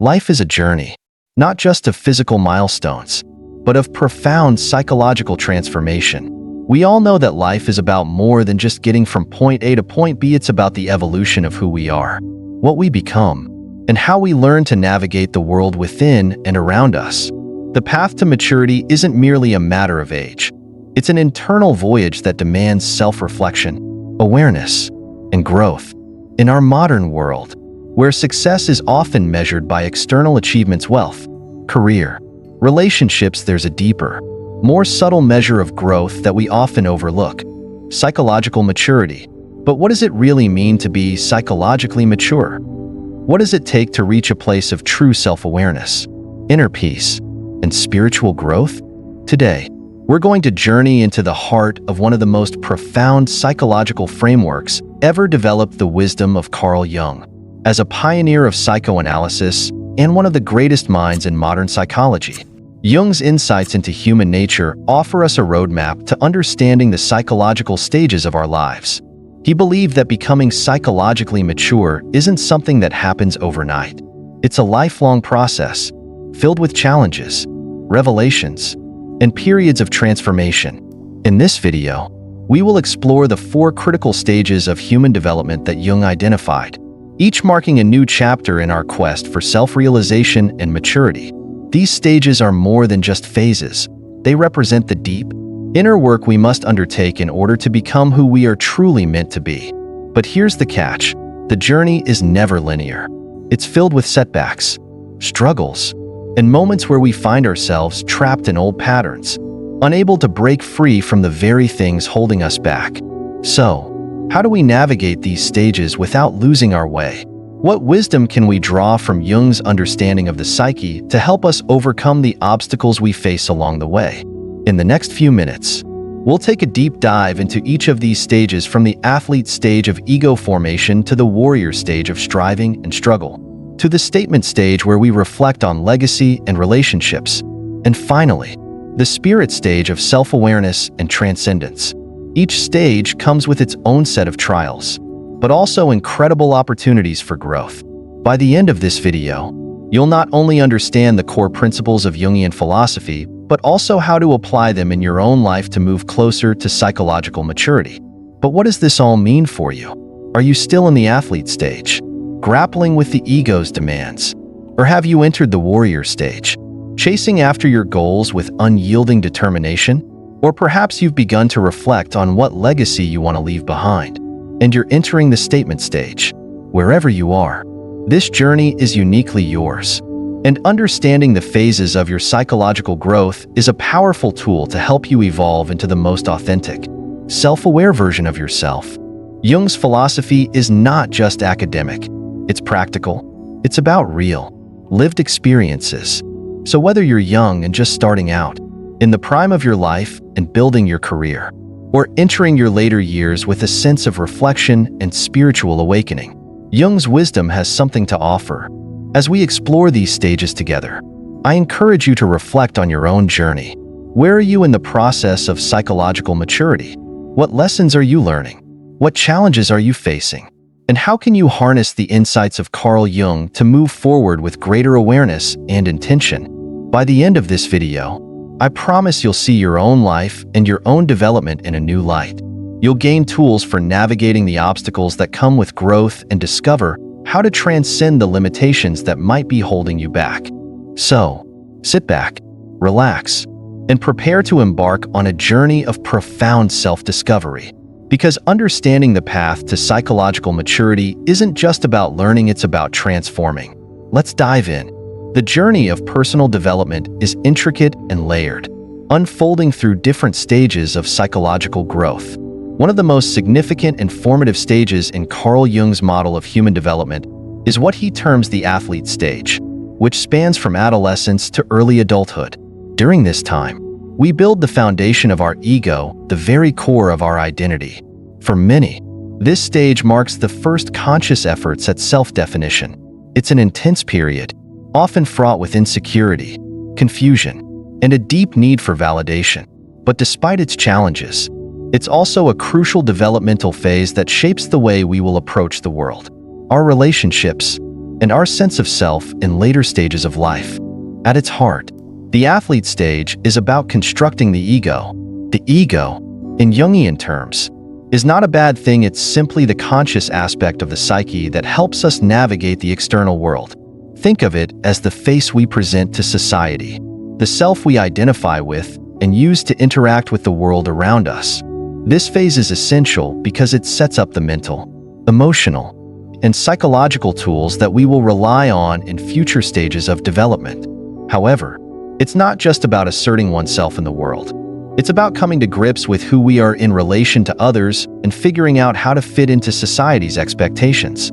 Life is a journey, not just of physical milestones, but of profound psychological transformation. We all know that life is about more than just getting from point A to point B. It's about the evolution of who we are, what we become, and how we learn to navigate the world within and around us. The path to maturity isn't merely a matter of age. It's an internal voyage that demands self-reflection, awareness, and growth. In our modern world, where success is often measured by external achievements, wealth, career, relationships, there's a deeper, more subtle measure of growth that we often overlook: psychological maturity. But what does it really mean to be psychologically mature? What does it take to reach a place of true self-awareness, inner peace, and spiritual growth? Today, we're going to journey into the heart of one of the most profound psychological frameworks ever developed: the wisdom of Carl Jung. As a pioneer of psychoanalysis and one of the greatest minds in modern psychology, Jung's insights into human nature offer us a roadmap to understanding the psychological stages of our lives. He believed that becoming psychologically mature isn't something that happens overnight. It's a lifelong process, filled with challenges, revelations, and periods of transformation. In this video, we will explore the 4 critical stages of human development that Jung identified, each marking a new chapter in our quest for self-realization and maturity. These stages are more than just phases. They represent the deep, inner work we must undertake in order to become who we are truly meant to be. But here's the catch: the journey is never linear. It's filled with setbacks, struggles, and moments where we find ourselves trapped in old patterns, unable to break free from the very things holding us back. So, how do we navigate these stages without losing our way? What wisdom can we draw from Jung's understanding of the psyche to help us overcome the obstacles we face along the way? In the next few minutes, we'll take a deep dive into each of these stages, from the athlete stage of ego formation to the warrior stage of striving and struggle, to the statement stage where we reflect on legacy and relationships, and finally, the spirit stage of self-awareness and transcendence. Each stage comes with its own set of trials, but also incredible opportunities for growth. By the end of this video, you'll not only understand the core principles of Jungian philosophy, but also how to apply them in your own life to move closer to psychological maturity. But what does this all mean for you? Are you still in the athlete stage, grappling with the ego's demands? Or have you entered the warrior stage, chasing after your goals with unyielding determination? Or perhaps you've begun to reflect on what legacy you want to leave behind, and you're entering the statement stage. Wherever you are, this journey is uniquely yours, and understanding the phases of your psychological growth is a powerful tool to help you evolve into the most authentic, self-aware version of yourself. Jung's philosophy is not just academic, it's practical. It's about real, lived experiences. So whether you're young and just starting out, in the prime of your life and building your career, or entering your later years with a sense of reflection and spiritual awakening, Jung's wisdom has something to offer. As we explore these stages together, I encourage you to reflect on your own journey. Where are you in the process of psychological maturity? What lessons are you learning? What challenges are you facing? And how can you harness the insights of Carl Jung to move forward with greater awareness and intention? By the end of this video, I promise you'll see your own life and your own development in a new light. You'll gain tools for navigating the obstacles that come with growth and discover how to transcend the limitations that might be holding you back. So, sit back, relax, and prepare to embark on a journey of profound self-discovery. Because understanding the path to psychological maturity isn't just about learning, it's about transforming. Let's dive in. The journey of personal development is intricate and layered, unfolding through different stages of psychological growth. One of the most significant and formative stages in Carl Jung's model of human development is what he terms the athlete stage, which spans from adolescence to early adulthood. During this time, we build the foundation of our ego, the very core of our identity. For many, this stage marks the first conscious efforts at self-definition. It's an intense period, often fraught with insecurity, confusion, and a deep need for validation. But despite its challenges, it's also a crucial developmental phase that shapes the way we will approach the world. Our relationships, and our sense of self in later stages of life. At its heart, the athlete stage is about constructing the ego. The ego, in Jungian terms, is not a bad thing. It's simply the conscious aspect of the psyche that helps us navigate the external world. Think of it as the face we present to society, the self we identify with and use to interact with the world around us. This phase is essential because it sets up the mental, emotional, and psychological tools that we will rely on in future stages of development. However, it's not just about asserting oneself in the world. It's about coming to grips with who we are in relation to others and figuring out how to fit into society's expectations.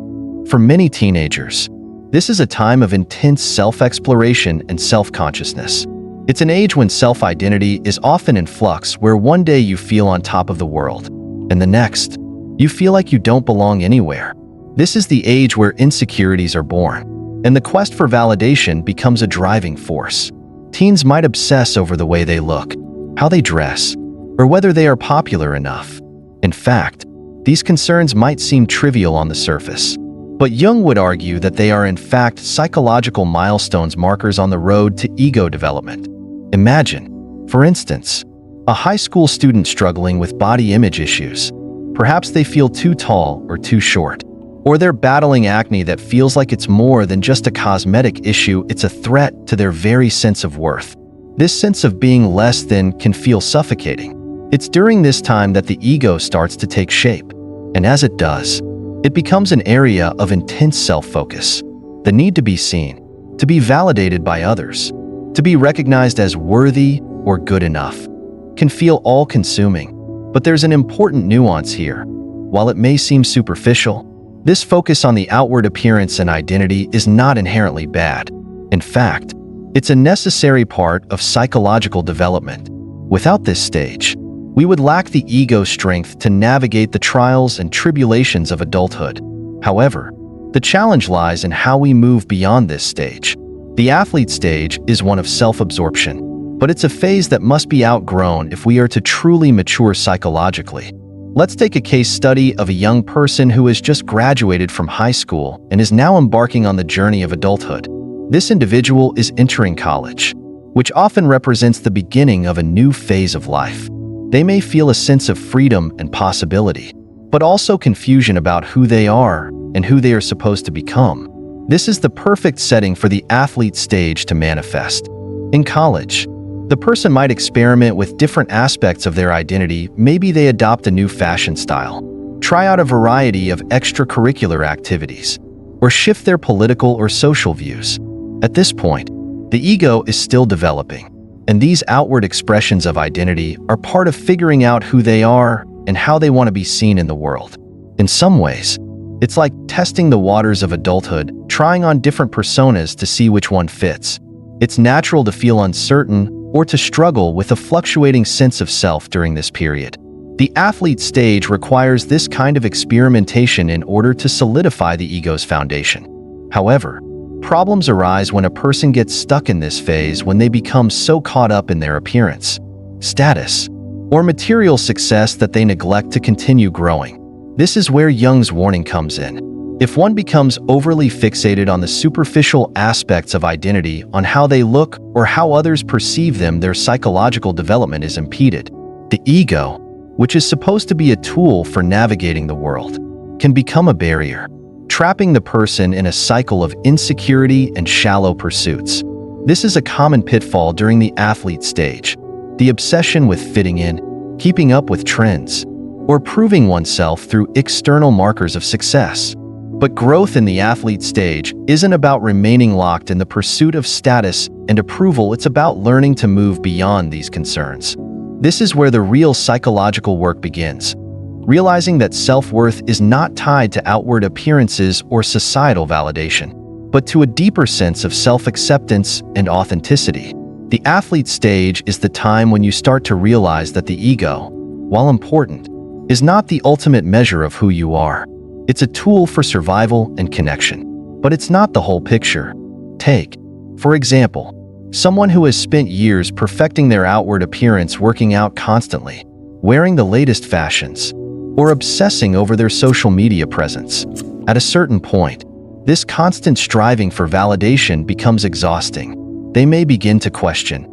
For many teenagers, this is a time of intense self-exploration and self-consciousness. It's an age when self-identity is often in flux, where one day you feel on top of the world, and the next, you feel like you don't belong anywhere. This is the age where insecurities are born, and the quest for validation becomes a driving force. Teens might obsess over the way they look, how they dress, or whether they are popular enough. In fact, these concerns might seem trivial on the surface, but Jung would argue that they are in fact psychological milestones, markers on the road to ego development. Imagine, for instance, a high school student struggling with body image issues. Perhaps they feel too tall or too short, or they're battling acne that feels like it's more than just a cosmetic issue. It's a threat to their very sense of worth. This sense of being less than can feel suffocating. It's during this time that the ego starts to take shape, and as it does, it becomes an area of intense self-focus. The need to be seen, to be validated by others, to be recognized as worthy or good enough, can feel all-consuming. But there's an important nuance here. While it may seem superficial, this focus on the outward appearance and identity is not inherently bad. In fact, it's a necessary part of psychological development. Without this stage, we would lack the ego strength to navigate the trials and tribulations of adulthood. However, the challenge lies in how we move beyond this stage. The athlete stage is one of self-absorption, but it's a phase that must be outgrown if we are to truly mature psychologically. Let's take a case study of a young person who has just graduated from high school and is now embarking on the journey of adulthood. This individual is entering college, which often represents the beginning of a new phase of life. They may feel a sense of freedom and possibility, but also confusion about who they are and who they are supposed to become. This is the perfect setting for the athlete stage to manifest. In college, the person might experiment with different aspects of their identity. Maybe they adopt a new fashion style, try out a variety of extracurricular activities, or shift their political or social views. At this point, the ego is still developing, and these outward expressions of identity are part of figuring out who they are and how they want to be seen in the world. In some ways, it's like testing the waters of adulthood, trying on different personas to see which one fits. It's natural to feel uncertain or to struggle with a fluctuating sense of self during this period. The athlete stage requires this kind of experimentation in order to solidify the ego's foundation. However, problems arise when a person gets stuck in this phase, when they become so caught up in their appearance, status, or material success that they neglect to continue growing. This is where Jung's warning comes in. If one becomes overly fixated on the superficial aspects of identity, on how they look or how others perceive them, their psychological development is impeded. The ego, which is supposed to be a tool for navigating the world, can become a barrier, trapping the person in a cycle of insecurity and shallow pursuits. This is a common pitfall during the athlete stage. The obsession with fitting in, keeping up with trends, or proving oneself through external markers of success. But growth in the athlete stage isn't about remaining locked in the pursuit of status and approval. It's about learning to move beyond these concerns. This is where the real psychological work begins, realizing that self-worth is not tied to outward appearances or societal validation, but to a deeper sense of self-acceptance and authenticity. The athlete stage is the time when you start to realize that the ego, while important, is not the ultimate measure of who you are. It's a tool for survival and connection, but it's not the whole picture. Take, for example, someone who has spent years perfecting their outward appearance, working out constantly, wearing the latest fashions, or obsessing over their social media presence. At a certain point, This constant striving for validation becomes exhausting. They may begin to question,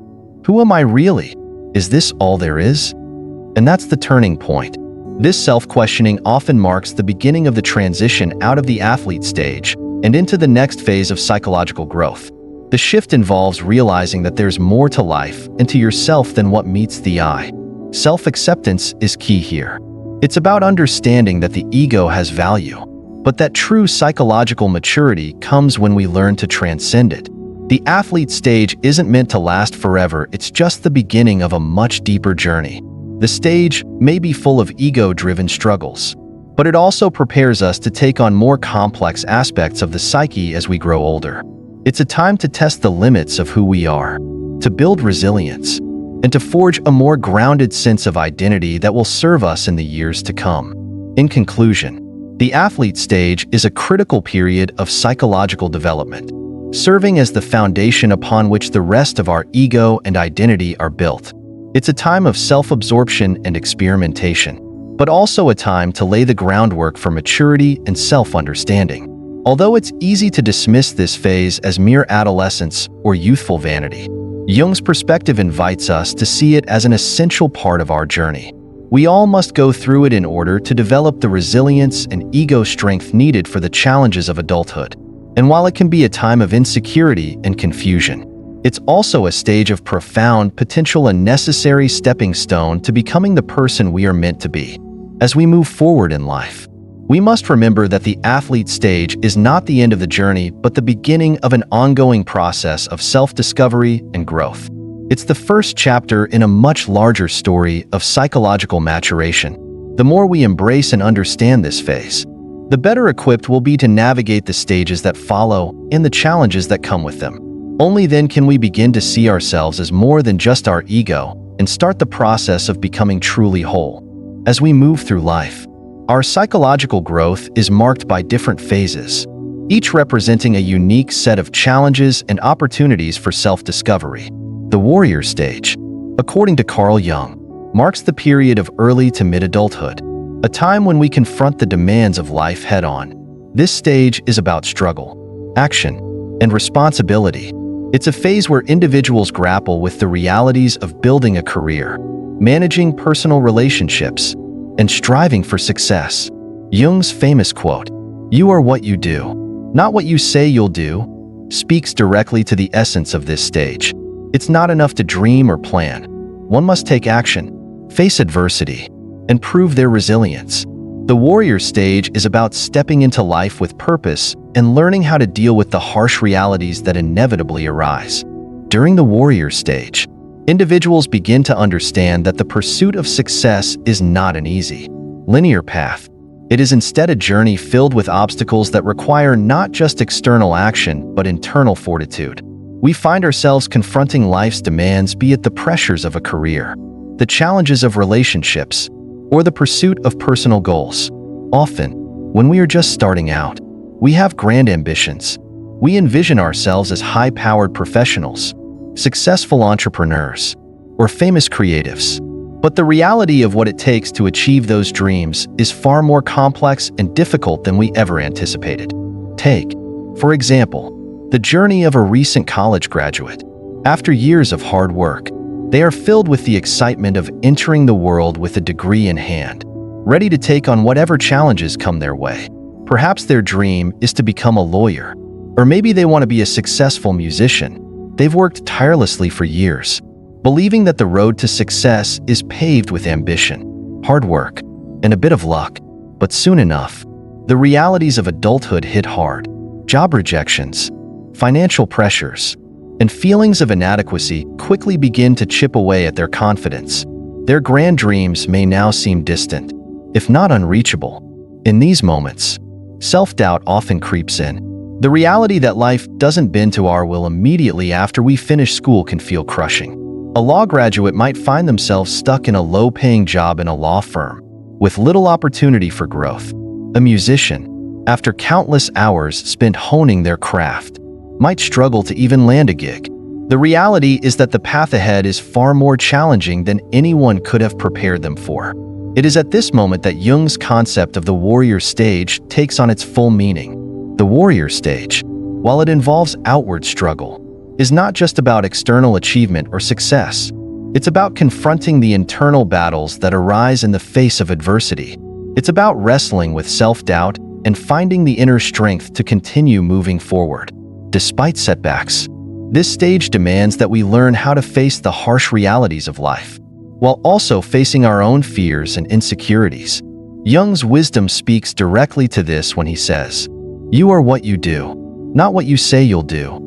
who am I really? Is this all there is? And that's the turning point. This self-questioning often marks the beginning of the transition out of the athlete stage and into the next phase of psychological growth. The shift involves realizing that there's more to life and to yourself than what meets the eye. Self-acceptance is key here. It's about understanding that the ego has value, but that true psychological maturity comes when we learn to transcend it. The athlete stage isn't meant to last forever, it's just the beginning of a much deeper journey. The stage may be full of ego-driven struggles, but it also prepares us to take on more complex aspects of the psyche as we grow older. It's a time to test the limits of who we are, to build resilience, and to forge a more grounded sense of identity that will serve us in the years to come. In conclusion, the athlete stage is a critical period of psychological development, serving as the foundation upon which the rest of our ego and identity are built. It's a time of self-absorption and experimentation, but also a time to lay the groundwork for maturity and self-understanding. Although it's easy to dismiss this phase as mere adolescence or youthful vanity, Jung's perspective invites us to see it as an essential part of our journey. We all must go through it in order to develop the resilience and ego strength needed for the challenges of adulthood. And while it can be a time of insecurity and confusion, it's also a stage of profound potential and necessary stepping stone to becoming the person we are meant to be. As we move forward in life, we must remember that the athlete stage is not the end of the journey, but the beginning of an ongoing process of self-discovery and growth. It's the first chapter in a much larger story of psychological maturation. The more we embrace and understand this phase, the better equipped we'll be to navigate the stages that follow and the challenges that come with them. Only then can we begin to see ourselves as more than just our ego and start the process of becoming truly whole. As we move through life, our psychological growth is marked by different phases, each representing a unique set of challenges and opportunities for self-discovery. The warrior stage, according to Carl Jung, marks the period of early to mid-adulthood, a time when we confront the demands of life head-on. This stage is about struggle, action, and responsibility. It's a phase where individuals grapple with the realities of building a career, managing personal relationships, and striving for success. Jung's famous quote, "You are what you do, not what you say you'll do," speaks directly to the essence of this stage. It's not enough to dream or plan. One must take action, face adversity, and prove their resilience. The warrior stage is about stepping into life with purpose and learning how to deal with the harsh realities that inevitably arise. During the warrior stage, individuals begin to understand that the pursuit of success is not an easy, linear path. It is instead a journey filled with obstacles that require not just external action, but internal fortitude. We find ourselves confronting life's demands, be it the pressures of a career, the challenges of relationships, or the pursuit of personal goals. Often, when we are just starting out, we have grand ambitions. We envision ourselves as high-powered professionals, successful entrepreneurs, or famous creatives. But the reality of what it takes to achieve those dreams is far more complex and difficult than we ever anticipated. Take, for example, the journey of a recent college graduate. After years of hard work, they are filled with the excitement of entering the world with a degree in hand, ready to take on whatever challenges come their way. Perhaps their dream is to become a lawyer, or maybe they want to be a successful musician. They've worked tirelessly for years, believing that the road to success is paved with ambition, hard work, and a bit of luck. But soon enough, the realities of adulthood hit hard. Job rejections, financial pressures, and feelings of inadequacy quickly begin to chip away at their confidence. Their grand dreams may now seem distant, if not unreachable. In these moments, self-doubt often creeps in. The reality that life doesn't bend to our will immediately after we finish school can feel crushing. A law graduate might find themselves stuck in a low-paying job in a law firm, with little opportunity for growth. A musician, after countless hours spent honing their craft, might struggle to even land a gig. The reality is that the path ahead is far more challenging than anyone could have prepared them for. It is at this moment that Jung's concept of the warrior stage takes on its full meaning. The warrior stage, while it involves outward struggle, is not just about external achievement or success. It's about confronting the internal battles that arise in the face of adversity. It's about wrestling with self-doubt and finding the inner strength to continue moving forward, despite setbacks. This stage demands that we learn how to face the harsh realities of life, while also facing our own fears and insecurities. Jung's wisdom speaks directly to this when he says, "You are what you do, not what you say you'll do."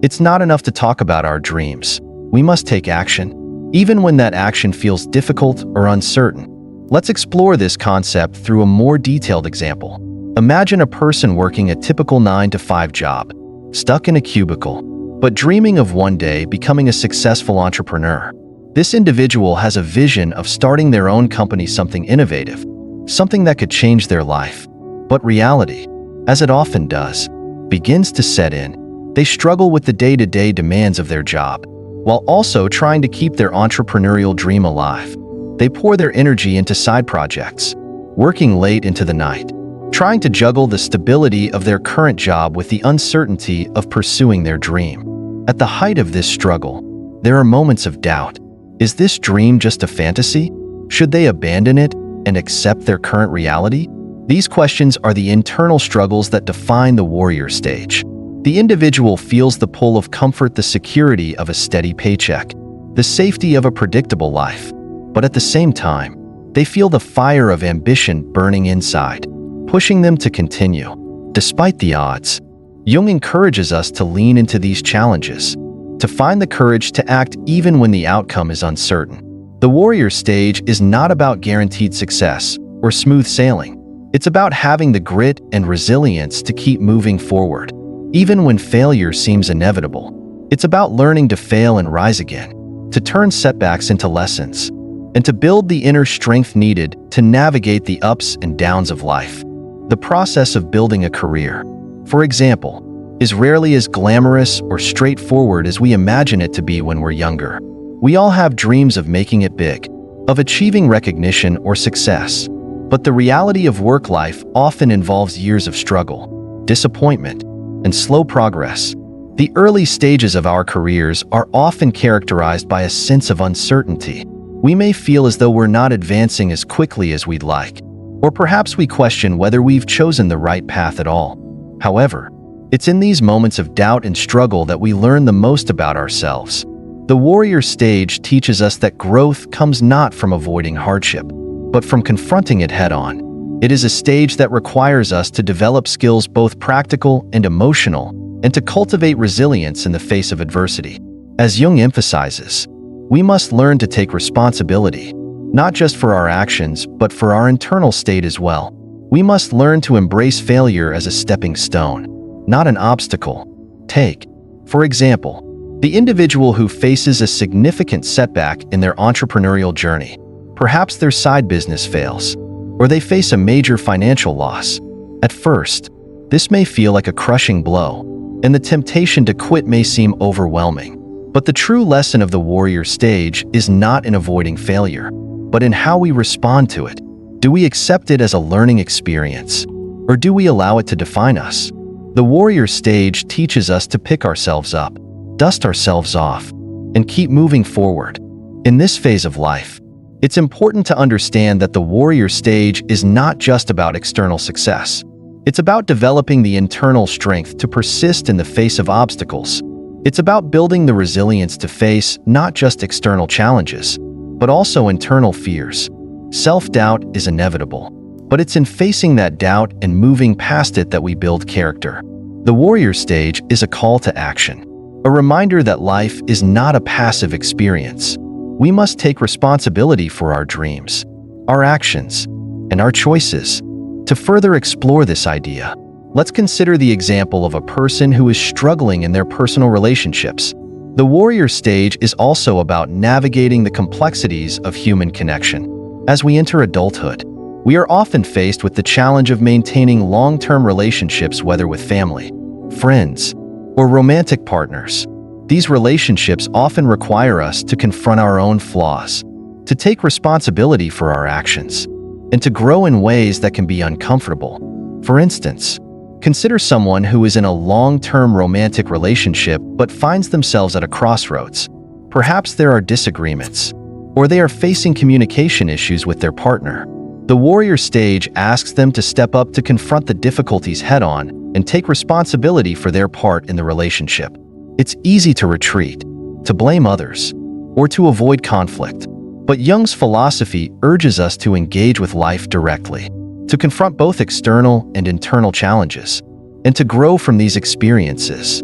It's not enough to talk about our dreams. We must take action, even when that action feels difficult or uncertain. Let's explore this concept through a more detailed example. Imagine a person working a typical 9-to-5 job, stuck in a cubicle, but dreaming of one day becoming a successful entrepreneur. This individual has a vision of starting their own company, something innovative, something that could change their life. But reality, as it often does, begins to set in. They struggle with the day-to-day demands of their job, while also trying to keep their entrepreneurial dream alive. They pour their energy into side projects, working late into the night, trying to juggle the stability of their current job with the uncertainty of pursuing their dream. At the height of this struggle, there are moments of doubt. Is this dream just a fantasy? Should they abandon it and accept their current reality? These questions are the internal struggles that define the warrior stage. The individual feels the pull of comfort, the security of a steady paycheck, the safety of a predictable life. But at the same time, they feel the fire of ambition burning inside, pushing them to continue. Despite the odds, Jung encourages us to lean into these challenges, to find the courage to act even when the outcome is uncertain. The warrior stage is not about guaranteed success or smooth sailing. It's about having the grit and resilience to keep moving forward, even when failure seems inevitable. It's about learning to fail and rise again, to turn setbacks into lessons, and to build the inner strength needed to navigate the ups and downs of life. The process of building a career, for example, is rarely as glamorous or straightforward as we imagine it to be when we're younger. We all have dreams of making it big, of achieving recognition or success. But the reality of work life often involves years of struggle, disappointment, and slow progress. The early stages of our careers are often characterized by a sense of uncertainty. We may feel as though we're not advancing as quickly as we'd like, or perhaps we question whether we've chosen the right path at all. However, it's in these moments of doubt and struggle that we learn the most about ourselves. The warrior stage teaches us that growth comes not from avoiding hardship, but from confronting it head-on. It is a stage that requires us to develop skills both practical and emotional, and to cultivate resilience in the face of adversity. As Jung emphasizes, we must learn to take responsibility, not just for our actions, but for our internal state as well. We must learn to embrace failure as a stepping stone, not an obstacle. Take, for example, the individual who faces a significant setback in their entrepreneurial journey. Perhaps their side business fails, or they face a major financial loss. At first, this may feel like a crushing blow, and the temptation to quit may seem overwhelming. But the true lesson of the warrior stage is not in avoiding failure, but in how we respond to it. Do we accept it as a learning experience, or do we allow it to define us? The warrior stage teaches us to pick ourselves up, dust ourselves off, and keep moving forward. In this phase of life, it's important to understand that the warrior stage is not just about external success. It's about developing the internal strength to persist in the face of obstacles. It's about building the resilience to face not just external challenges, but also internal fears. Self-doubt is inevitable, but it's in facing that doubt and moving past it that we build character. The warrior stage is a call to action, a reminder that life is not a passive experience. We must take responsibility for our dreams, our actions, and our choices. To further explore this idea, let's consider the example of a person who is struggling in their personal relationships. The warrior stage is also about navigating the complexities of human connection. As we enter adulthood, we are often faced with the challenge of maintaining long-term relationships, whether with family, friends, or romantic partners. These relationships often require us to confront our own flaws, to take responsibility for our actions, and to grow in ways that can be uncomfortable. For instance, Consider someone who is in a long-term romantic relationship but finds themselves at a crossroads. Perhaps there are disagreements, or they are facing communication issues with their partner. The warrior stage asks them to step up to confront the difficulties head-on and take responsibility for their part in the relationship. It's easy to retreat, to blame others, or to avoid conflict. But Jung's philosophy urges us to engage with life directly, to confront both external and internal challenges, and to grow from these experiences.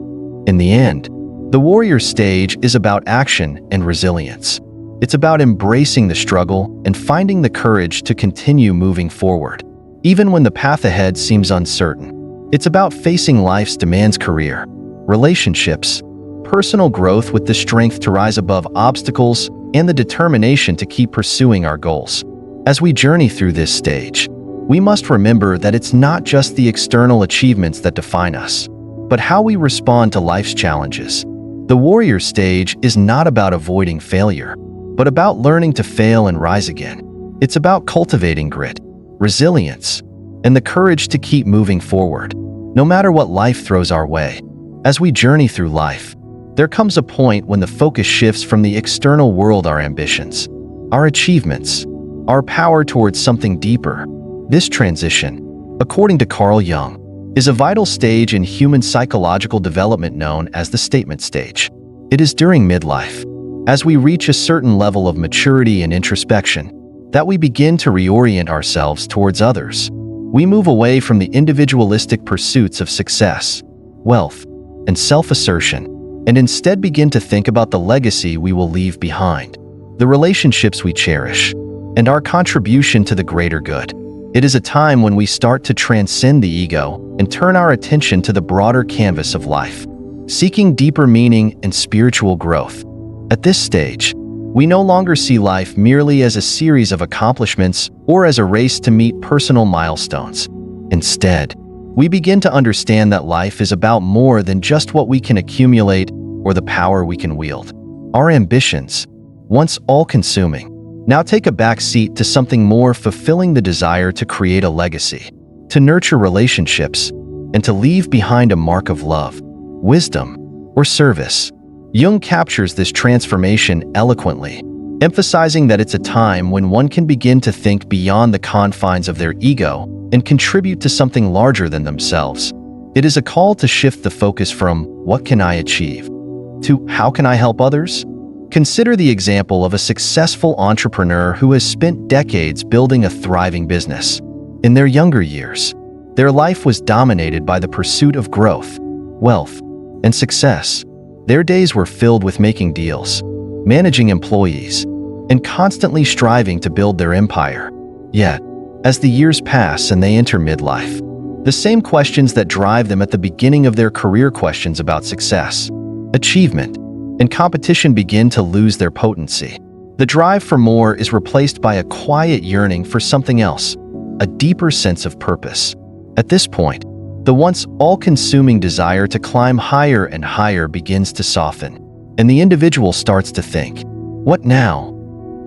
In the end, the warrior stage is about action and resilience. It's about embracing the struggle and finding the courage to continue moving forward, even when the path ahead seems uncertain. It's about facing life's demands, career, relationships, personal growth with the strength to rise above obstacles and the determination to keep pursuing our goals. As we journey through this stage, we must remember that it's not just the external achievements that define us, but how we respond to life's challenges. The warrior stage is not about avoiding failure, but about learning to fail and rise again. It's about cultivating grit, resilience, and the courage to keep moving forward, no matter what life throws our way. As we journey through life, there comes a point when the focus shifts from the external world, our ambitions, our achievements, our power towards something deeper. This transition, according to Carl Jung, is a vital stage in human psychological development known as the statement stage. It is during midlife, as we reach a certain level of maturity and introspection, that we begin to reorient ourselves towards others. We move away from the individualistic pursuits of success, wealth, and self-assertion, and instead begin to think about the legacy we will leave behind, the relationships we cherish, and our contribution to the greater good. It is a time when we start to transcend the ego and turn our attention to the broader canvas of life, seeking deeper meaning and spiritual growth. At this stage, we no longer see life merely as a series of accomplishments or as a race to meet personal milestones. Instead, we begin to understand that life is about more than just what we can accumulate or the power we can wield. Our ambitions, once all-consuming, now take a back seat to something more fulfilling: the desire to create a legacy, to nurture relationships, and to leave behind a mark of love, wisdom, or service. Jung captures this transformation eloquently, emphasizing that it's a time when one can begin to think beyond the confines of their ego and contribute to something larger than themselves. It is a call to shift the focus from "what can I achieve?" to "how can I help others?" Consider the example of a successful entrepreneur who has spent decades building a thriving business. In their younger years, their life was dominated by the pursuit of growth, wealth, and success. Their days were filled with making deals, managing employees, and constantly striving to build their empire. Yet, as the years pass and they enter midlife, the same questions that drive them at the beginning of their career, questions about success, achievement, and competition, begin to lose their potency. The drive for more is replaced by a quiet yearning for something else, a deeper sense of purpose. At this point, the once all-consuming desire to climb higher and higher begins to soften, and the individual starts to think, "What now?"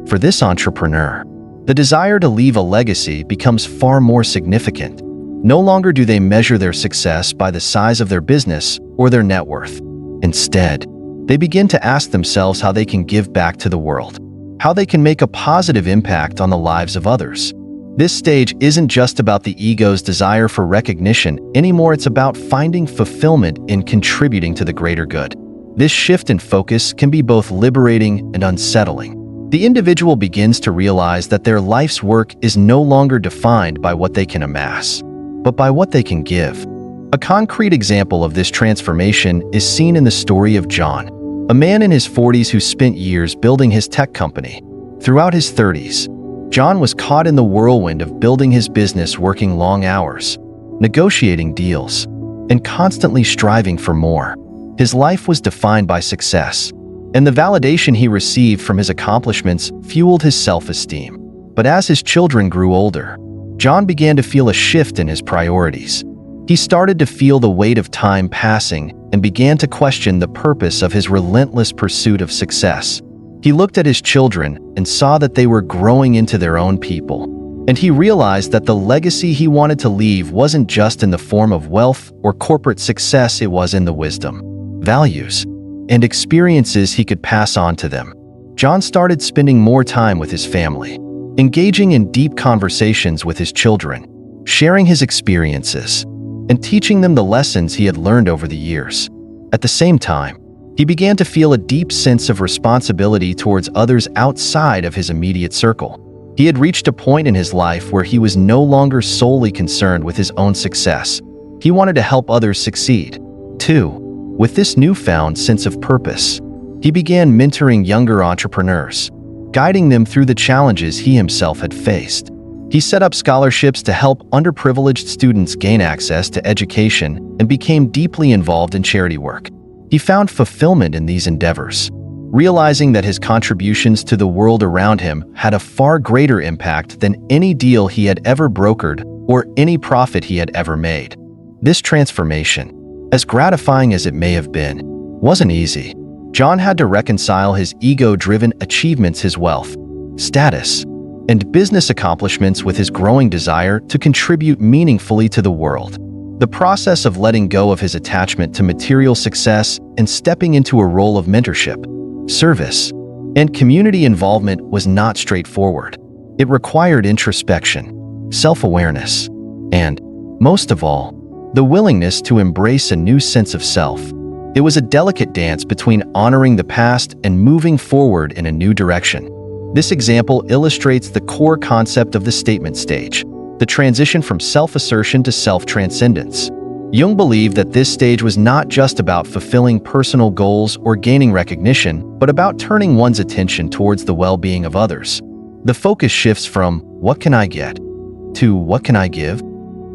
For this entrepreneur, the desire to leave a legacy becomes far more significant. No longer do they measure their success by the size of their business or their net worth. Instead, they begin to ask themselves how they can give back to the world, how they can make a positive impact on the lives of others. This stage isn't just about the ego's desire for recognition anymore, it's about finding fulfillment in contributing to the greater good. This shift in focus can be both liberating and unsettling. The individual begins to realize that their life's work is no longer defined by what they can amass, but by what they can give. A concrete example of this transformation is seen in the story of John, a man in his 40s who spent years building his tech company. Throughout his 30s, John was caught in the whirlwind of building his business, working long hours, negotiating deals, and constantly striving for more. His life was defined by success, and the validation he received from his accomplishments fueled his self-esteem. But as his children grew older, John began to feel a shift in his priorities. He started to feel the weight of time passing and began to question the purpose of his relentless pursuit of success. He looked at his children and saw that they were growing into their own people, And he realized that the legacy he wanted to leave wasn't just in the form of wealth or corporate success, it was in the wisdom, values, and experiences he could pass on to them. John started spending more time with his family, engaging in deep conversations with his children, sharing his experiences, and teaching them the lessons he had learned over the years. At the same time, he began to feel a deep sense of responsibility towards others outside of his immediate circle. He had reached a point in his life where he was no longer solely concerned with his own success. He wanted to help others succeed, too. With this newfound sense of purpose, he began mentoring younger entrepreneurs, guiding them through the challenges he himself had faced. He set up scholarships to help underprivileged students gain access to education and became deeply involved in charity work. He found fulfillment in these endeavors, realizing that his contributions to the world around him had a far greater impact than any deal he had ever brokered or any profit he had ever made. This transformation, as gratifying as it may have been, wasn't easy. John had to reconcile his ego-driven achievements, his wealth, status, and business accomplishments with his growing desire to contribute meaningfully to the world. The process of letting go of his attachment to material success and stepping into a role of mentorship, service, and community involvement was not straightforward. It required introspection, self-awareness, and, most of all, the willingness to embrace a new sense of self. It was a delicate dance between honoring the past and moving forward in a new direction. This example illustrates the core concept of the statement stage, the transition from self-assertion to self-transcendence. Jung believed that this stage was not just about fulfilling personal goals or gaining recognition, but about turning one's attention towards the well-being of others. The focus shifts from "what can I get?" to "what can I give?"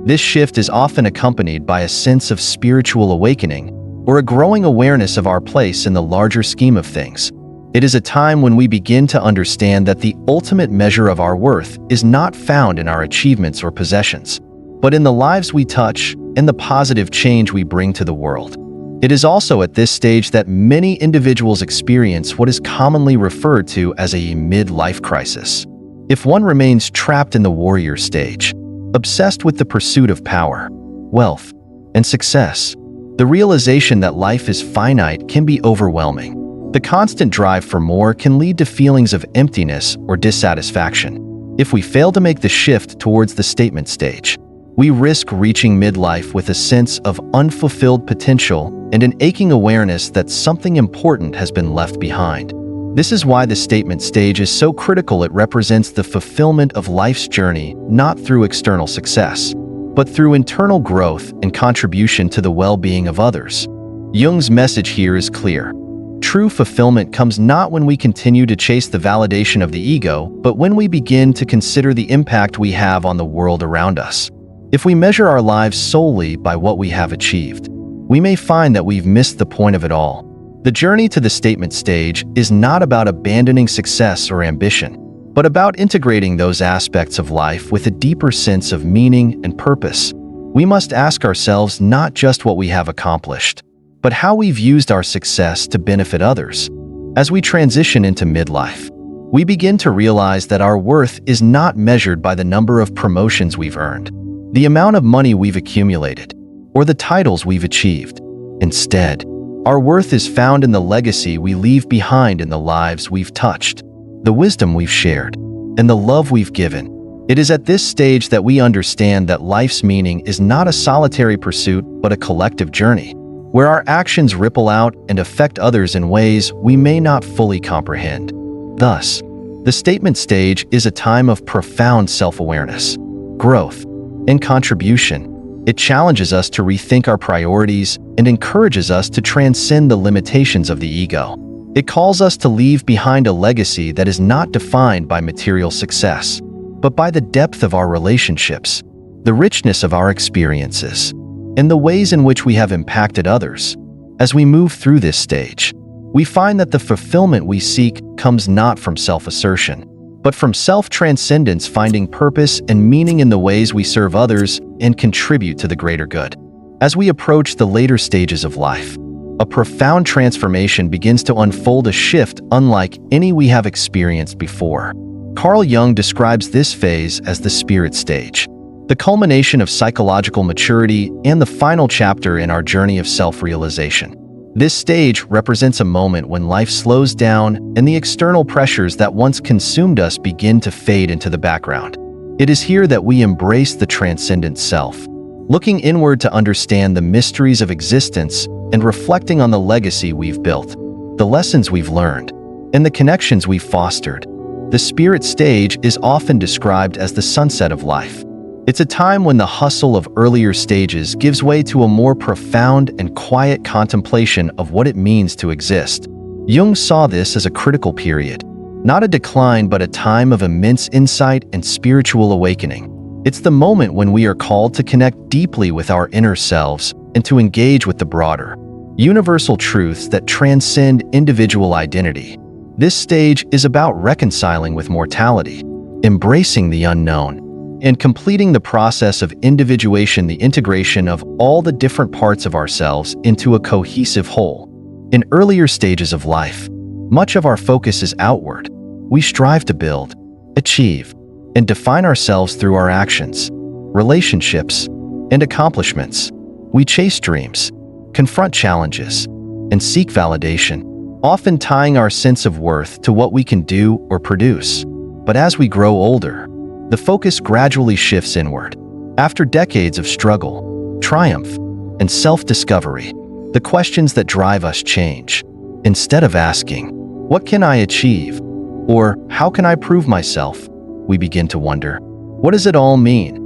This shift is often accompanied by a sense of spiritual awakening or a growing awareness of our place in the larger scheme of things. It is a time when we begin to understand that the ultimate measure of our worth is not found in our achievements or possessions, but in the lives we touch and the positive change we bring to the world. It is also at this stage that many individuals experience what is commonly referred to as a midlife crisis. If one remains trapped in the warrior stage, obsessed with the pursuit of power, wealth, and success, the realization that life is finite can be overwhelming. The constant drive for more can lead to feelings of emptiness or dissatisfaction. If we fail to make the shift towards the statement stage, we risk reaching midlife with a sense of unfulfilled potential and an aching awareness that something important has been left behind. This is why the statement stage is so critical. It represents the fulfillment of life's journey, not through external success, but through internal growth and contribution to the well-being of others. Jung's message here is clear. True fulfillment comes not when we continue to chase the validation of the ego, but when we begin to consider the impact we have on the world around us. If we measure our lives solely by what we have achieved, we may find that we've missed the point of it all. The journey to the statement stage is not about abandoning success or ambition, but about integrating those aspects of life with a deeper sense of meaning and purpose. We must ask ourselves not just what we have accomplished, but how we've used our success to benefit others. As we transition into midlife, we begin to realize that our worth is not measured by the number of promotions we've earned, the amount of money we've accumulated, or the titles we've achieved. Instead, our worth is found in the legacy we leave behind in the lives we've touched, the wisdom we've shared, and the love we've given. It is at this stage that we understand that life's meaning is not a solitary pursuit, but a collective journey, where our actions ripple out and affect others in ways we may not fully comprehend. Thus, the statement stage is a time of profound self-awareness, growth, and contribution. It challenges us to rethink our priorities and encourages us to transcend the limitations of the ego. It calls us to leave behind a legacy that is not defined by material success, but by the depth of our relationships, the richness of our experiences, and the ways in which we have impacted others. As we move through this stage, we find that the fulfillment we seek comes not from self-assertion, but from self-transcendence, finding purpose and meaning in the ways we serve others and contribute to the greater good. As we approach the later stages of life, a profound transformation begins to unfold, a shift unlike any we have experienced before. Carl Jung describes this phase as the spirit stage, the culmination of psychological maturity and the final chapter in our journey of self-realization. This stage represents a moment when life slows down and the external pressures that once consumed us begin to fade into the background. It is here that we embrace the transcendent self, looking inward to understand the mysteries of existence and reflecting on the legacy we've built, the lessons we've learned, and the connections we've fostered. The spirit stage is often described as the sunset of life. It's a time when the hustle of earlier stages gives way to a more profound and quiet contemplation of what it means to exist. Jung saw this as a critical period, not a decline but a time of immense insight and spiritual awakening. It's the moment when we are called to connect deeply with our inner selves and to engage with the broader, universal truths that transcend individual identity. This stage is about reconciling with mortality, embracing the unknown, and completing the process of individuation, the integration of all the different parts of ourselves into a cohesive whole. In earlier stages of life, much of our focus is outward. We strive to build, achieve, and define ourselves through our actions, relationships, and accomplishments. We chase dreams, confront challenges, and seek validation, often tying our sense of worth to what we can do or produce. But as we grow older, the focus gradually shifts inward. After decades of struggle, triumph, and self-discovery, the questions that drive us change. Instead of asking, "What can I achieve?" or "How can I prove myself?" we begin to wonder, "What does it all mean?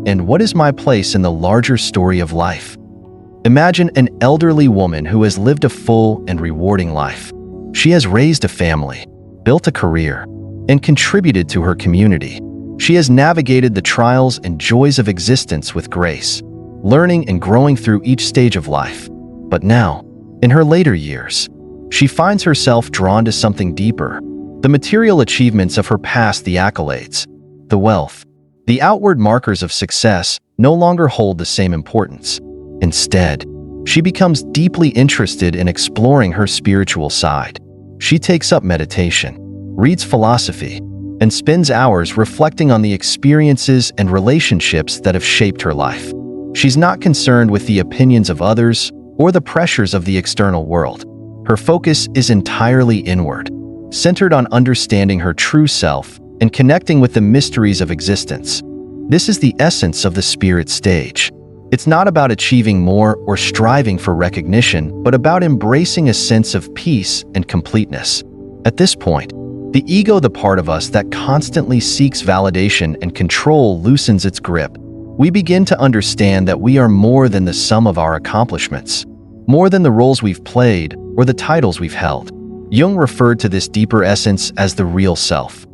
And what is my place in the larger story of life?" Imagine an elderly woman who has lived a full and rewarding life. She has raised a family, built a career, and contributed to her community. She has navigated the trials and joys of existence with grace, learning and growing through each stage of life. But now, in her later years, she finds herself drawn to something deeper. The material achievements of her past, the accolades, the wealth, the outward markers of success no longer hold the same importance. Instead, she becomes deeply interested in exploring her spiritual side. She takes up meditation, reads philosophy, and spends hours reflecting on the experiences and relationships that have shaped her life. She's not concerned with the opinions of others or the pressures of the external world. Her focus is entirely inward, centered on understanding her true self and connecting with the mysteries of existence. This is the essence of the spirit stage. It's not about achieving more or striving for recognition, but about embracing a sense of peace and completeness. At this point, the ego, the part of us that constantly seeks validation and control, loosens its grip. We begin to understand that we are more than the sum of our accomplishments, more than the roles we've played or the titles we've held. Jung referred to this deeper essence as the real self,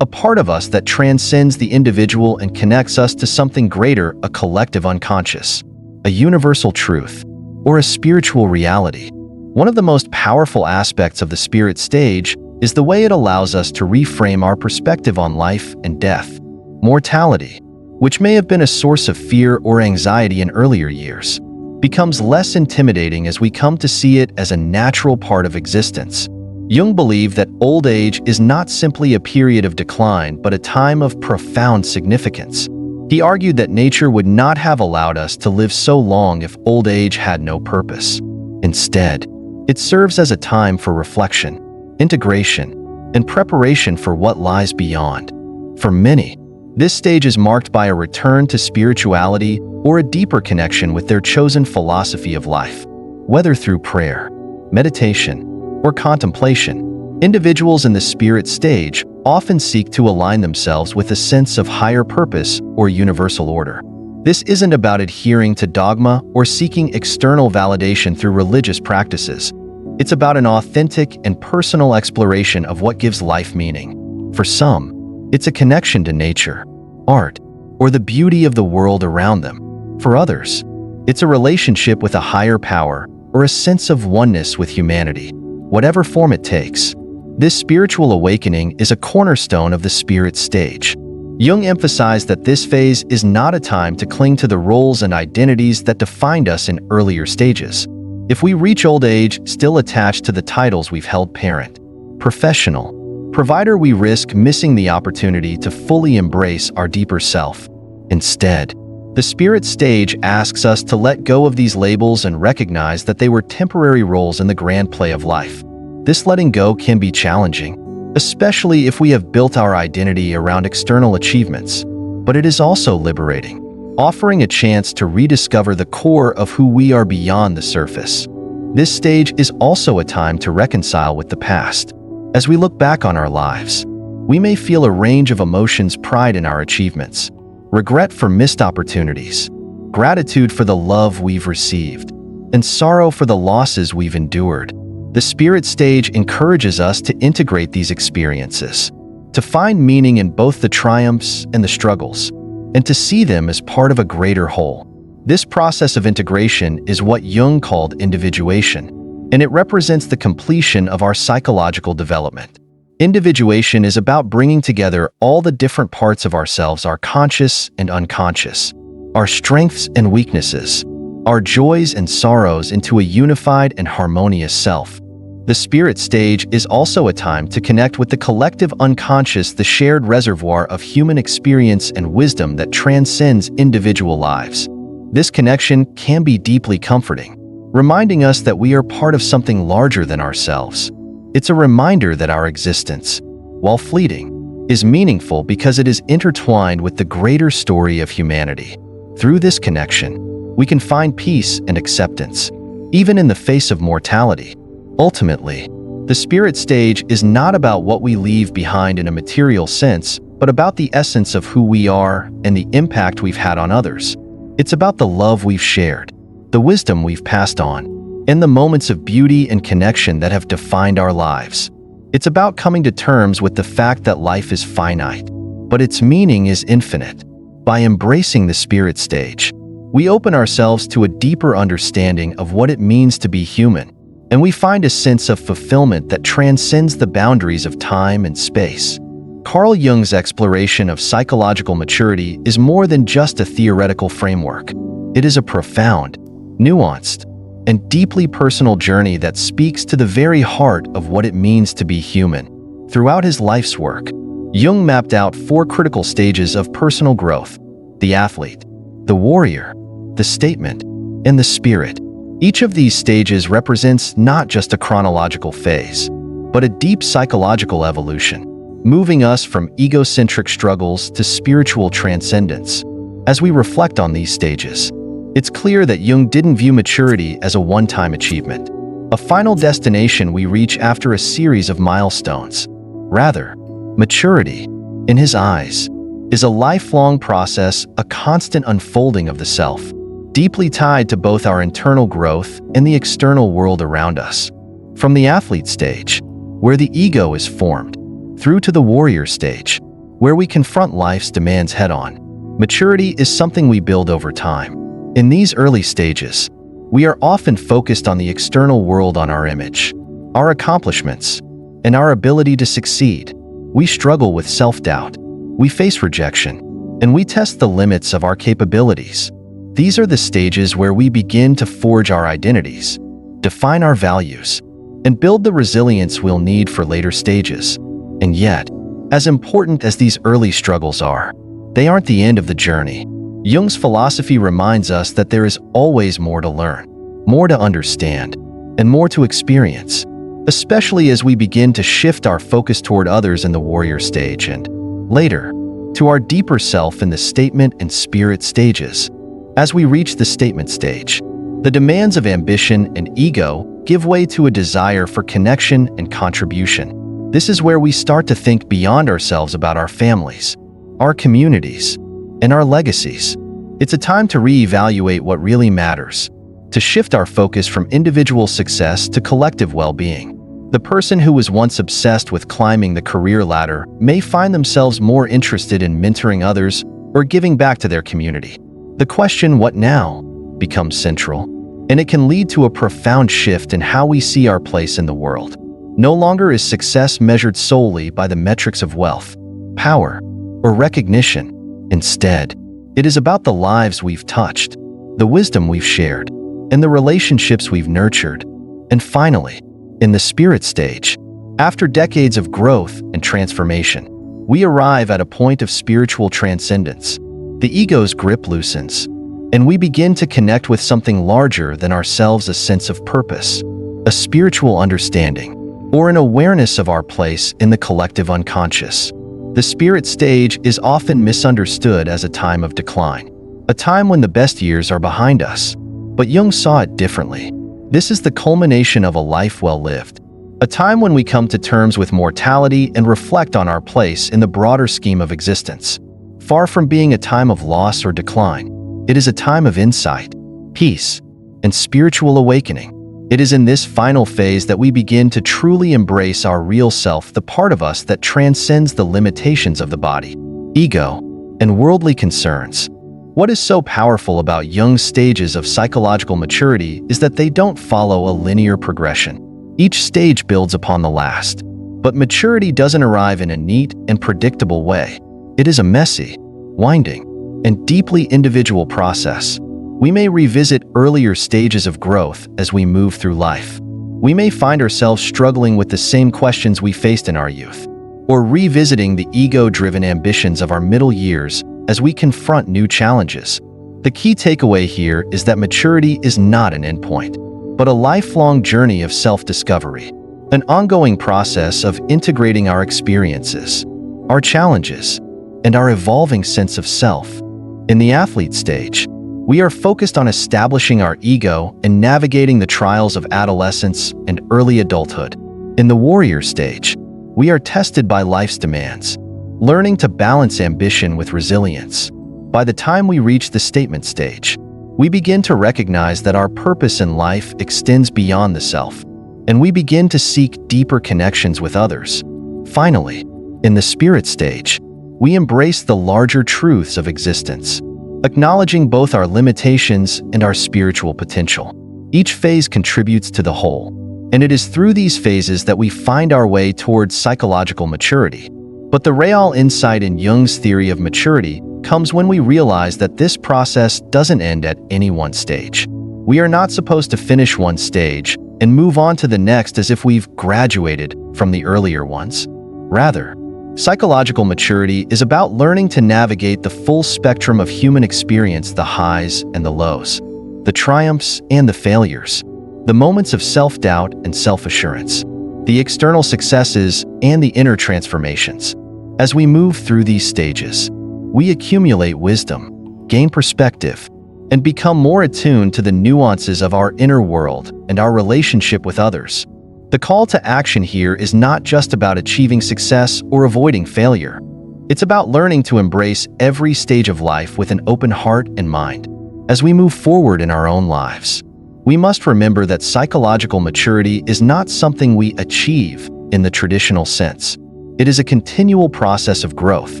a part of us that transcends the individual and connects us to something greater, a collective unconscious, a universal truth, or a spiritual reality. One of the most powerful aspects of the spirit stage is the way it allows us to reframe our perspective on life and death. Mortality, which may have been a source of fear or anxiety in earlier years, becomes less intimidating as we come to see it as a natural part of existence. Jung believed that old age is not simply a period of decline, but a time of profound significance. He argued that nature would not have allowed us to live so long if old age had no purpose. Instead, it serves as a time for reflection, integration, and preparation for what lies beyond. For many, this stage is marked by a return to spirituality or a deeper connection with their chosen philosophy of life. Whether through prayer, meditation, or contemplation, individuals in the spirit stage often seek to align themselves with a sense of higher purpose or universal order. This isn't about adhering to dogma or seeking external validation through religious practices. It's about an authentic and personal exploration of what gives life meaning. For some, it's a connection to nature, art, or the beauty of the world around them. For others, it's a relationship with a higher power or a sense of oneness with humanity. Whatever form it takes, this spiritual awakening is a cornerstone of the spirit stage. Jung emphasized that this phase is not a time to cling to the roles and identities that defined us in earlier stages. If we reach old age still attached to the titles we've held, parent, professional, provider we risk missing the opportunity to fully embrace our deeper self. Instead, the spirit stage asks us to let go of these labels and recognize that they were temporary roles in the grand play of life. This letting go can be challenging, especially if we have built our identity around external achievements, but it is also liberating, offering a chance to rediscover the core of who we are beyond the surface. This stage is also a time to reconcile with the past. As we look back on our lives, we may feel a range of emotions: pride in our achievements, regret for missed opportunities, gratitude for the love we've received, and sorrow for the losses we've endured. The spirit stage encourages us to integrate these experiences, to find meaning in both the triumphs and the struggles, and to see them as part of a greater whole. This process of integration is what Jung called individuation, and it represents the completion of our psychological development. Individuation is about bringing together all the different parts of ourselves, our conscious and unconscious, our strengths and weaknesses, our joys and sorrows, into a unified and harmonious self. The spirit stage is also a time to connect with the collective unconscious, the shared reservoir of human experience and wisdom that transcends individual lives. This connection can be deeply comforting, reminding us that we are part of something larger than ourselves. It's a reminder that our existence, while fleeting, is meaningful because it is intertwined with the greater story of humanity. Through this connection, we can find peace and acceptance, even in the face of mortality. Ultimately, the spirit stage is not about what we leave behind in a material sense, but about the essence of who we are and the impact we've had on others. It's about the love we've shared, the wisdom we've passed on, and the moments of beauty and connection that have defined our lives. It's about coming to terms with the fact that life is finite, but its meaning is infinite. By embracing the spirit stage, we open ourselves to a deeper understanding of what it means to be human, and we find a sense of fulfillment that transcends the boundaries of time and space. Carl Jung's exploration of psychological maturity is more than just a theoretical framework. It is a profound, nuanced, and deeply personal journey that speaks to the very heart of what it means to be human. Throughout his life's work, Jung mapped out 4 critical stages of personal growth: the athlete, the warrior, the statement, and the spirit. Each of these stages represents not just a chronological phase, but a deep psychological evolution, moving us from egocentric struggles to spiritual transcendence. As we reflect on these stages, it's clear that Jung didn't view maturity as a one-time achievement, a final destination we reach after a series of milestones. Rather, maturity, in his eyes, is a lifelong process, a constant unfolding of the self, deeply tied to both our internal growth and the external world around us. From the athlete stage, where the ego is formed, through to the warrior stage, where we confront life's demands head-on, maturity is something we build over time. In these early stages, we are often focused on the external world, on our image, our accomplishments, and our ability to succeed. We struggle with self-doubt, we face rejection, and we test the limits of our capabilities. These are the stages where we begin to forge our identities, define our values, and build the resilience we'll need for later stages. And yet, as important as these early struggles are, they aren't the end of the journey. Jung's philosophy reminds us that there is always more to learn, more to understand, and more to experience, especially as we begin to shift our focus toward others in the warrior stage and, later, to our deeper self in the statement and spirit stages. As we reach the statement stage, the demands of ambition and ego give way to a desire for connection and contribution. This is where we start to think beyond ourselves, about our families, our communities, and our legacies. It's a time to reevaluate what really matters, to shift our focus from individual success to collective well-being. The person who was once obsessed with climbing the career ladder may find themselves more interested in mentoring others or giving back to their community. The question, "What now?" becomes central, and it can lead to a profound shift in how we see our place in the world. No longer is success measured solely by the metrics of wealth, power, or recognition. Instead, it is about the lives we've touched, the wisdom we've shared, and the relationships we've nurtured. And finally, in the spirit stage, After decades of growth and transformation, we arrive at a point of spiritual transcendence. The ego's grip loosens, and we begin to connect with something larger than ourselves, a sense of purpose, a spiritual understanding, or an awareness of our place in the collective unconscious. The spirit stage is often misunderstood as a time of decline, a time when the best years are behind us. But Jung saw it differently. This is the culmination of a life well lived, a time when we come to terms with mortality and reflect on our place in the broader scheme of existence. Far from being a time of loss or decline, it is a time of insight, peace, and spiritual awakening. It is in this final phase that we begin to truly embrace our real self, the part of us that transcends the limitations of the body, ego, and worldly concerns. What is so powerful about Jung's stages of psychological maturity is that they don't follow a linear progression. Each stage builds upon the last. But maturity doesn't arrive in a neat and predictable way. It is a messy, winding, and deeply individual process. We may revisit earlier stages of growth as we move through life. We may find ourselves struggling with the same questions we faced in our youth, or revisiting the ego-driven ambitions of our middle years as we confront new challenges. The key takeaway here is that maturity is not an endpoint, but a lifelong journey of self-discovery, an ongoing process of integrating our experiences, our challenges, and our evolving sense of self. In the athlete stage, we are focused on establishing our ego and navigating the trials of adolescence and early adulthood. In the warrior stage, we are tested by life's demands, learning to balance ambition with resilience. By the time we reach the statement stage, we begin to recognize that our purpose in life extends beyond the self, and we begin to seek deeper connections with others. Finally, in the spirit stage, we embrace the larger truths of existence, acknowledging both our limitations and our spiritual potential. Each phase contributes to the whole, and it is through these phases that we find our way towards psychological maturity. But the real insight in Jung's theory of maturity comes when we realize that this process doesn't end at any one stage. We are not supposed to finish one stage and move on to the next as if we've graduated from the earlier ones. Rather, psychological maturity is about learning to navigate the full spectrum of human experience, the highs and the lows, the triumphs and the failures, the moments of self-doubt and self-assurance, the external successes and the inner transformations. As we move through these stages, we accumulate wisdom, gain perspective, and become more attuned to the nuances of our inner world and our relationship with others. The call to action here is not just about achieving success or avoiding failure. It's about learning to embrace every stage of life with an open heart and mind. As we move forward in our own lives, we must remember that psychological maturity is not something we achieve in the traditional sense. It is a continual process of growth,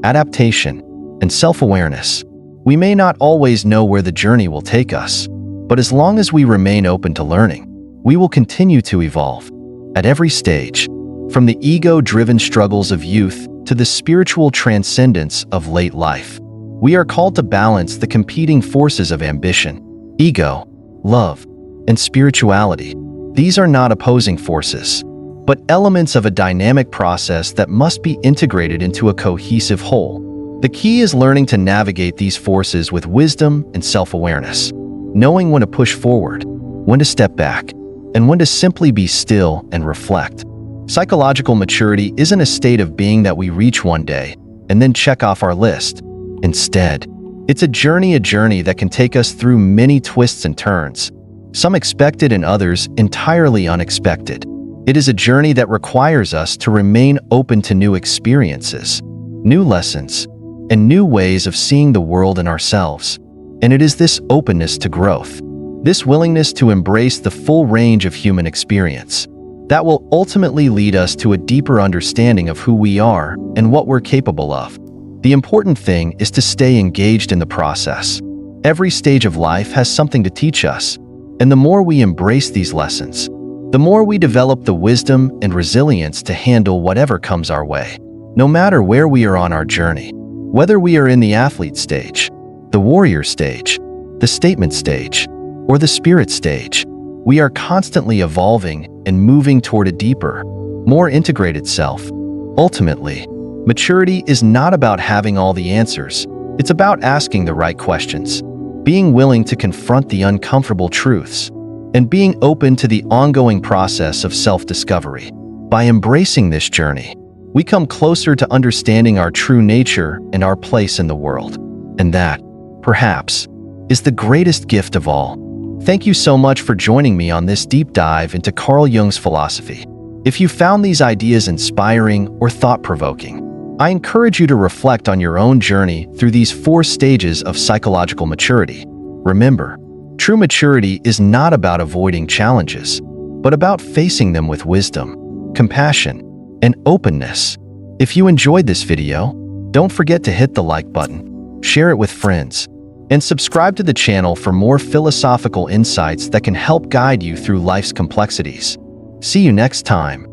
adaptation, and self-awareness. We may not always know where the journey will take us, but as long as we remain open to learning, we will continue to evolve. At every stage, from the ego-driven struggles of youth to the spiritual transcendence of late life, we are called to balance the competing forces of ambition, ego, love, and spirituality. These are not opposing forces, but elements of a dynamic process that must be integrated into a cohesive whole. The key is learning to navigate these forces with wisdom and self-awareness, knowing when to push forward, when to step back, and when to simply be still and reflect. Psychological maturity isn't a state of being that we reach one day and then check off our list. Instead, it's a journey that can take us through many twists and turns, some expected and others entirely unexpected. It is a journey that requires us to remain open to new experiences, new lessons, and new ways of seeing the world and ourselves. And it is this openness to growth, this willingness to embrace the full range of human experience, that will ultimately lead us to a deeper understanding of who we are and what we're capable of. The important thing is to stay engaged in the process. Every stage of life has something to teach us, and the more we embrace these lessons, the more we develop the wisdom and resilience to handle whatever comes our way. No matter where we are on our journey, whether we are in the athlete stage, the warrior stage, the statement stage, or the spirit stage, we are constantly evolving and moving toward a deeper, more integrated self. Ultimately, maturity is not about having all the answers. It's about asking the right questions, being willing to confront the uncomfortable truths, and being open to the ongoing process of self-discovery. By embracing this journey, we come closer to understanding our true nature and our place in the world. And that, perhaps, is the greatest gift of all. Thank you so much for joining me on this deep dive into Carl Jung's philosophy. If you found these ideas inspiring or thought-provoking, I encourage you to reflect on your own journey through these 4 stages of psychological maturity. Remember, true maturity is not about avoiding challenges, but about facing them with wisdom, compassion, and openness. If you enjoyed this video, don't forget to hit the like button, share it with friends, and subscribe to the channel for more philosophical insights that can help guide you through life's complexities. See you next time.